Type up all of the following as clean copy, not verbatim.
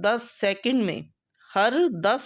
10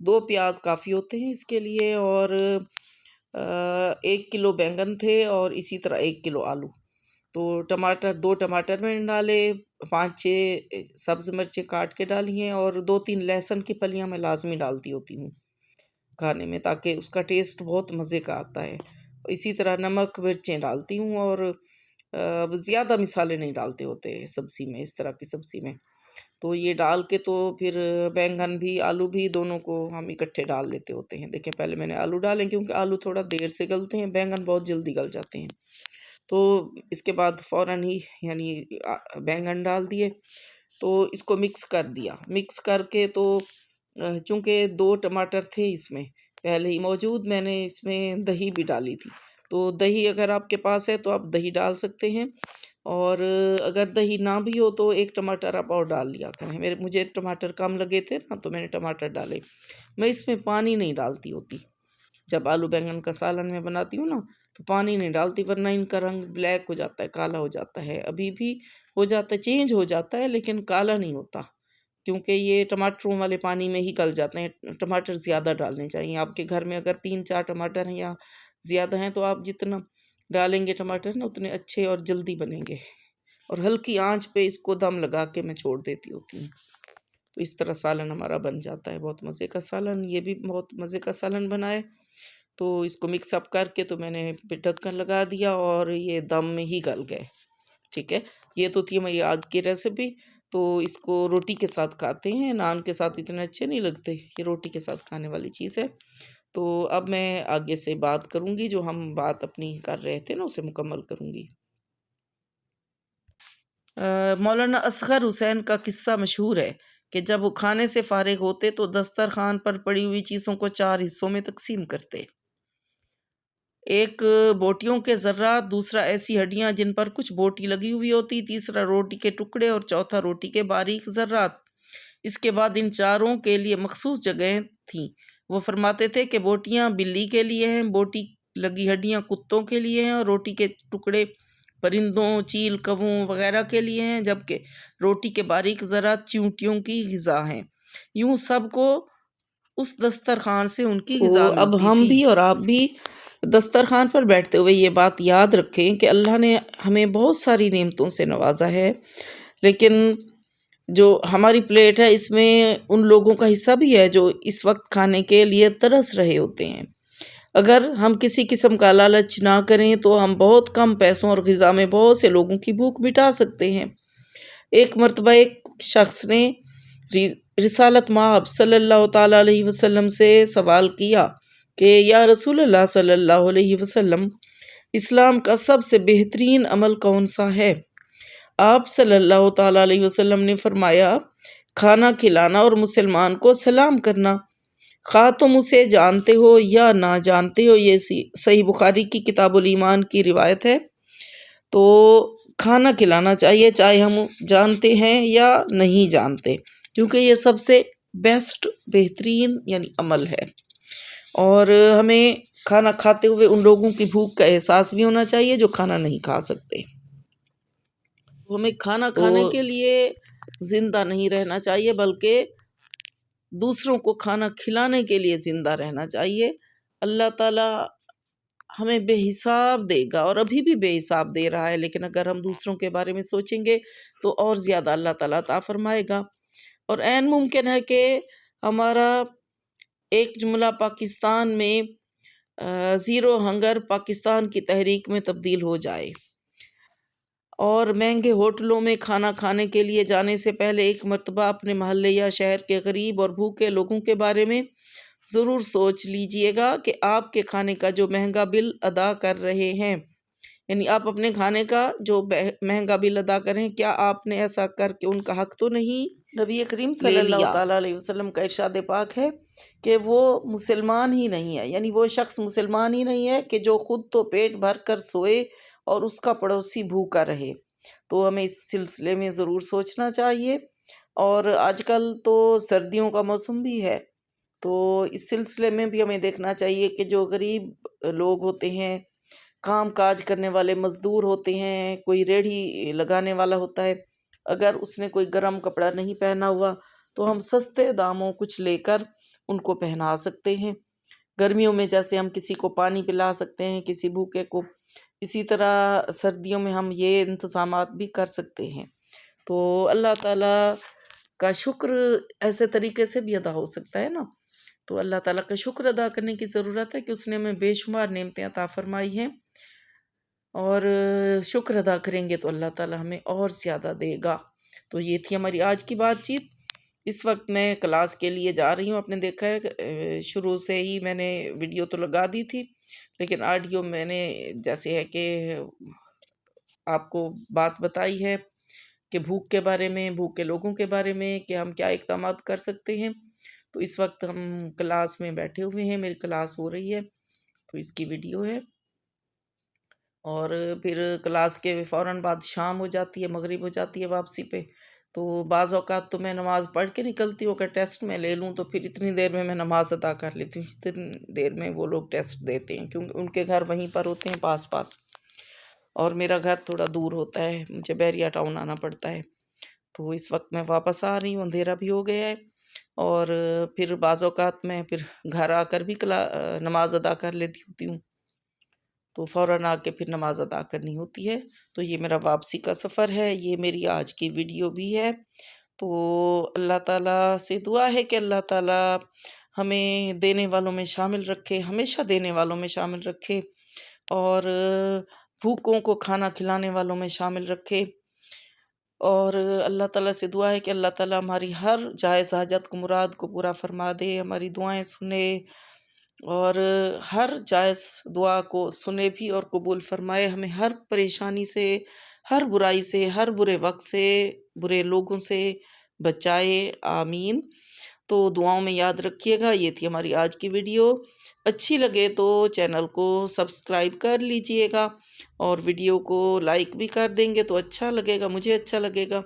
2 پیاز کافی ہوتے ہیں اس کے لیے، اور 1 کلو بینگن تھے، اور اسی طرح 1 کلو آلو۔ تو ٹماٹر 2 ٹماٹر میں نے ڈالے، 5-6 سبز مرچیں کاٹ کے ڈالی ہیں، اور 2-3 لہسن کی پلیاں میں لازمی ڈالتی ہوتی ہوں کھانے میں، تاکہ اس کا ٹیسٹ بہت مزے کا آتا ہے۔ اسی طرح نمک مرچیں ڈالتی ہوں، اور زیادہ مسالے نہیں ڈالتے ہوتے سبزی میں، اس طرح کی سبزی میں۔ تو یہ ڈال کے تو پھر بینگن بھی آلو بھی دونوں کو ہم اکٹھے ڈال لیتے ہوتے ہیں۔ دیکھیں پہلے میں نے آلو ڈالیں، کیونکہ آلو تھوڑا دیر سے گلتے ہیں، بینگن بہت جلدی گل جاتے ہیں۔ تو اس کے بعد فوراً ہی یعنی بینگن ڈال دیے، تو اس کو مکس کر دیا، مکس کر کے تو چونکہ 2 ٹماٹر تھے اس میں پہلے ہی موجود، میں نے اس میں دہی بھی ڈالی تھی، تو دہی اگر آپ کے پاس ہے تو آپ دہی ڈال سکتے ہیں، اور اگر دہی نہ بھی ہو تو 1 ٹماٹر آپ اور ڈال لیا کریں۔ مجھے ٹماٹر کم لگے تھے نا، تو میں نے ٹماٹر ڈالے۔ میں اس میں پانی نہیں ڈالتی ہوتی، جب آلو بینگن کا سالن میں بناتی ہوں نا تو پانی نہیں ڈالتی، ورنہ ان کا رنگ بلیک ہو جاتا ہے، کالا ہو جاتا ہے، ابھی بھی ہو جاتا ہے، چینج ہو جاتا ہے لیکن کالا نہیں ہوتا، کیونکہ یہ ٹماٹروں والے پانی میں ہی گل جاتے ہیں۔ ٹماٹر زیادہ ڈالنے چاہیے، آپ کے گھر میں اگر 3-4 ٹماٹر ہیں یا زیادہ ہیں تو آپ جتنا ڈالیں گے ٹماٹر نا اتنے اچھے اور جلدی بنیں گے، اور ہلکی آنچ پہ اس کو دم لگا کے میں چھوڑ دیتی ہوتی ہوں۔ تو اس طرح سالن ہمارا بن جاتا ہے، بہت مزے کا سالن، یہ بھی بہت مزے کا سالن بنا ہے۔ تو اس کو مکس اپ کر کے تو میں نے پھر ڈھکن لگا دیا، اور یہ دم میں ہی گل گئے۔ ٹھیک ہے، یہ تو تھی میری آج کی ریسیپی۔ تو اس کو روٹی کے ساتھ کھاتے ہیں، نان کے ساتھ اتنے اچھے نہیں لگتے، یہ روٹی کے ساتھ کھانے والی چیز ہے۔ تو اب میں آگے سے بات کروں گی، جو ہم بات اپنی کر رہے تھے نا اسے مکمل کروں گی۔ مولانا اصغر حسین کا قصہ مشہور ہے کہ جب وہ کھانے سے فارغ ہوتے تو دسترخوان پر پڑی ہوئی چیزوں کو 4 حصوں میں تقسیم کرتے۔ ایک بوٹیوں کے ذرات، دوسرا ایسی ہڈیاں جن پر کچھ بوٹی لگی ہوئی ہوتی، تیسرا روٹی کے ٹکڑے، اور چوتھا روٹی کے باریک ذرات۔ اس کے بعد ان چاروں کے لیے مخصوص جگہیں تھیں۔ وہ فرماتے تھے کہ بوٹیاں بلی کے لیے ہیں، بوٹی لگی ہڈیاں کتوں کے لیے ہیں، اور روٹی کے ٹکڑے پرندوں، چیل، کووں وغیرہ کے لیے ہیں، جبکہ روٹی کے باریک ذرات چیونٹیوں کی غذا ہیں۔ یوں سب کو اس دسترخوان سے ان کی غذا ملتی تھی۔ اب ہم بھی اور آپ بھی دسترخوان پر بیٹھتے ہوئے یہ بات یاد رکھیں کہ اللہ نے ہمیں بہت ساری نعمتوں سے نوازا ہے، لیکن جو ہماری پلیٹ ہے اس میں ان لوگوں کا حصہ بھی ہے جو اس وقت کھانے کے لیے ترس رہے ہوتے ہیں۔ اگر ہم کسی قسم کا لالچ نہ کریں تو ہم بہت کم پیسوں اور غذا میں بہت سے لوگوں کی بھوک مٹا سکتے ہیں۔ ایک مرتبہ ایک شخص نے رسالت مآب صلی اللہ تعالیٰ علیہ وسلم سے سوال کیا کہ یا رسول اللہ صلی اللہ علیہ وسلم، اسلام کا سب سے بہترین عمل کون سا ہے؟ آپ صلی اللہ تعالیٰ علیہ وسلم نے فرمایا، کھانا کھلانا اور مسلمان کو سلام کرنا، خواہ تم اسے جانتے ہو یا نہ جانتے ہو۔ یہ صحیح بخاری کی کتاب الایمان کی روایت ہے۔ تو کھانا کھلانا چاہیے، چاہے ہم جانتے ہیں یا نہیں جانتے، کیونکہ یہ سب سے بیسٹ بہترین یعنی عمل ہے۔ اور ہمیں کھانا کھاتے ہوئے ان لوگوں کی بھوک کا احساس بھی ہونا چاہیے جو کھانا نہیں کھا سکتے۔ ہمیں کھانا کھانے کے لیے زندہ نہیں رہنا چاہیے، بلکہ دوسروں کو کھانا کھلانے کے لیے زندہ رہنا چاہیے۔ اللہ تعالیٰ ہمیں بے حساب دے گا، اور ابھی بھی بے حساب دے رہا ہے، لیکن اگر ہم دوسروں کے بارے میں سوچیں گے تو اور زیادہ اللہ تعالیٰ عطا فرمائے گا۔ اور عین ممکن ہے کہ ہمارا ایک جملہ پاکستان میں زیرو ہنگر پاکستان کی تحریک میں تبدیل ہو جائے، اور مہنگے ہوٹلوں میں کھانا کھانے کے لیے جانے سے پہلے ایک مرتبہ اپنے محلے یا شہر کے غریب اور بھوکے لوگوں کے بارے میں ضرور سوچ لیجئے گا کہ آپ کے کھانے کا جو مہنگا بل ادا کر رہے ہیں، یعنی آپ اپنے کھانے کا جو مہنگا بل ادا کر رہے ہیں، کیا آپ نے ایسا کر کے ان کا حق تو نہیں نبی کریم صلی اللہ تعالیٰ علیہ وسلم کا ارشاد پاک ہے کہ وہ مسلمان ہی نہیں ہے، یعنی وہ شخص مسلمان ہی نہیں ہے کہ جو خود تو پیٹ بھر کر سوئے اور اس کا پڑوسی بھوکا رہے۔ تو ہمیں اس سلسلے میں ضرور سوچنا چاہیے۔ اور آج کل تو سردیوں کا موسم بھی ہے، تو اس سلسلے میں بھی ہمیں دیکھنا چاہیے کہ جو غریب لوگ ہوتے ہیں، کام کاج کرنے والے مزدور ہوتے ہیں، کوئی ریڑھی لگانے والا ہوتا ہے، اگر اس نے کوئی گرم کپڑا نہیں پہنا ہوا تو ہم سستے داموں کچھ لے کر ان کو پہنا سکتے ہیں۔ گرمیوں میں جیسے ہم کسی کو پانی پلا سکتے ہیں، کسی بھوکے کو، اسی طرح سردیوں میں ہم یہ انتظامات بھی کر سکتے ہیں۔ تو اللہ تعالیٰ کا شکر ایسے طریقے سے بھی ادا ہو سکتا ہے نا۔ تو اللہ تعالیٰ کا شکر ادا کرنے کی ضرورت ہے کہ اس نے ہمیں بے شمار نعمتیں عطا فرمائی ہیں، اور شکر ادا کریں گے تو اللہ تعالیٰ ہمیں اور زیادہ دے گا۔ تو یہ تھی ہماری آج کی بات چیت۔ اس وقت میں کلاس کے لیے جا رہی ہوں۔ آپ نے دیکھا ہے شروع سے ہی میں نے ویڈیو تو لگا دی تھی، لیکن آڈیو میں نے جیسے ہے کہ آپ کو بات بتائی ہے کہ بھوک کے بارے میں، بھوک کے لوگوں کے بارے میں، کہ ہم کیا اقدامات کر سکتے ہیں۔ تو اس وقت ہم کلاس میں بیٹھے ہوئے ہیں، میری کلاس ہو رہی ہے، تو اس کی ویڈیو ہے۔ اور پھر کلاس کے فوراً بعد شام ہو جاتی ہے، مغرب ہو جاتی ہے واپسی پہ۔ تو بعض اوقات تو میں نماز پڑھ کے نکلتی ہوں، اگر ٹیسٹ میں لے لوں تو پھر اتنی دیر میں نماز ادا کر لیتی ہوں، اتنی دیر میں وہ لوگ ٹیسٹ دیتے ہیں، کیونکہ ان کے گھر وہیں پر ہوتے ہیں پاس پاس، اور میرا گھر تھوڑا دور ہوتا ہے، مجھے بیریا ٹاؤن آنا پڑتا ہے۔ تو اس وقت میں واپس آ رہی ہوں، اندھیرا بھی ہو گیا ہے، اور پھر بعض اوقات میں پھر گھر آ کر بھی نماز ادا کر لیتی ہوتی ہوں، تو فوراً آ کے پھر نماز ادا کرنی ہوتی ہے۔ تو یہ میرا واپسی کا سفر ہے، یہ میری آج کی ویڈیو بھی ہے۔ تو اللہ تعالیٰ سے دعا ہے کہ اللہ تعالیٰ ہمیں دینے والوں میں شامل رکھے، ہمیشہ دینے والوں میں شامل رکھے، اور بھوکوں کو کھانا کھلانے والوں میں شامل رکھے۔ اور اللہ تعالیٰ سے دعا ہے کہ اللہ تعالیٰ ہماری ہر جائز حاجت کو، مراد کو پورا فرما دے، ہماری دعائیں سنے، اور ہر جائز دعا کو سنے بھی اور قبول فرمائے، ہمیں ہر پریشانی سے، ہر برائی سے، ہر برے وقت سے، برے لوگوں سے بچائے، آمین۔ تو دعاؤں میں یاد رکھیے گا۔ یہ تھی ہماری آج کی ویڈیو۔ اچھی لگے تو چینل کو سبسکرائب کر لیجئے گا، اور ویڈیو کو لائک بھی کر دیں گے تو اچھا لگے گا، مجھے اچھا لگے گا،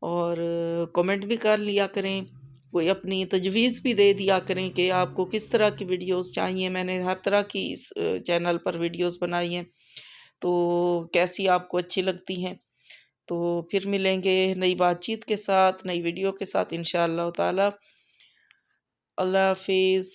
اور کومنٹ بھی کر لیا کریں، کوئی اپنی تجویز بھی دے دیا کریں کہ آپ کو کس طرح کی ویڈیوز چاہیے۔ میں نے ہر طرح کی اس چینل پر ویڈیوز بنائی ہیں، تو کیسی آپ کو اچھی لگتی ہیں۔ تو پھر ملیں گے نئی بات چیت کے ساتھ، نئی ویڈیو کے ساتھ انشاءاللہ تعالی۔ اللہ حافظ۔